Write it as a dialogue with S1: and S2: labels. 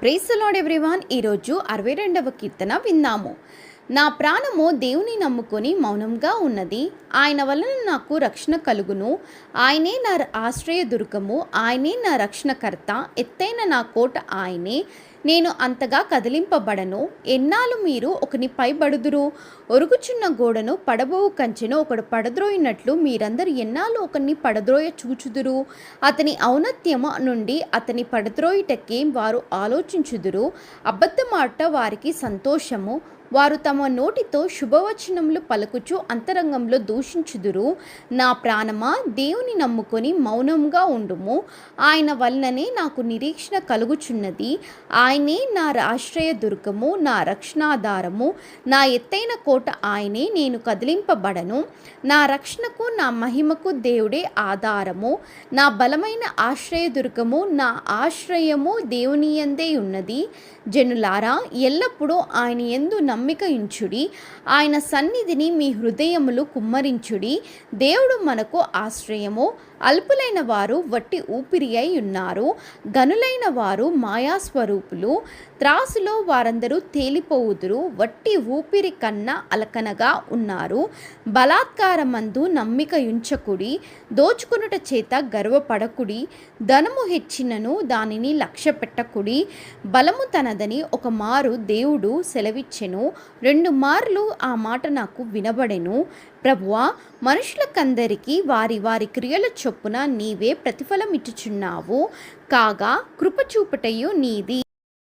S1: Praise the lord everyone. ఈరోజు 62వ కీర్తన విందాము. నా ప్రాణము దేవుని నమ్ముకొని మౌనంగా ఉన్నది. ఆయన వలన నాకు రక్షణ కలుగును. ఆయనే నా ఆశ్రయ దుర్గము, ఆయనే నా రక్షణకర్త, ఎత్తైన నా కోట ఆయనే. నేను అంతగా కదిలింపబడను. ఎన్నాళ్ళు మీరు ఒకని పైబడుదురు? ఒరుగుచున్న గోడను పడబోవు కంచెను ఒకడు పడద్రోయినట్లు మీరందరూ ఎన్నాళ్ళు ఒకరిని పడద్రోయ చూచుదురు? అతని ఔన్నత్యము నుండి అతని పడద్రోయుటకే వారు ఆలోచించుదురు. అబద్ధమాట వారికి సంతోషము. వారు తమ నోటితో శుభవచనములు పలుకుచు అంతరంగంలో దూషించుదురు. నా ప్రాణమా, దేవుని నమ్ముకొని మౌనంగా ఉండుము. ఆయన వలననే నాకు నిరీక్షణ కలుగుచున్నది. ఆయనే నా ఆశ్రయ దుర్గము, నా రక్షణాధారము, నా ఎత్తైన కోట ఆయనే. నేను కదిలింపబడను. నా రక్షణకు నా మహిమకు దేవుడే ఆధారము. నా బలమైన ఆశ్రయ దుర్గము, నా ఆశ్రయము దేవుని యందే ఉన్నది. జనులారా, ఎల్లప్పుడూ ఆయన యందు నమ్మిక ఉంచుడి. ఆయన సన్నిధిని మీ హృదయములు కుమ్మరించుడి. దేవుడు మనకు ఆశ్రయము. అల్పులైన వారు వట్టి ఊపిరి అయి ఉన్నారు. గనులైన వారు మాయాస్వరూపులు. త్రాసులో వారందరూ తేలిపోవుదురు. వట్టి ఊపిరి కన్నా అలకనగా ఉన్నారు. బలాత్కారమందు నమ్మిక ఉంచకుడి. దోచుకునుట చేత గర్వపడకుడి. ధనము హెచ్చినను దానిని లక్ష్య పెట్టకుడి. బలము తనదని ఒక మారు దేవుడు సెలవిచ్చెను. 2 మార్లు ఆ మాట నాకు వినబడెను. ప్రభువా, మనుషులకందరికీ వారి వారి క్రియల చొప్పున నీవే ప్రతిఫలమిచ్చుచున్నావు. కాగా కృప చూపుటయు నీది.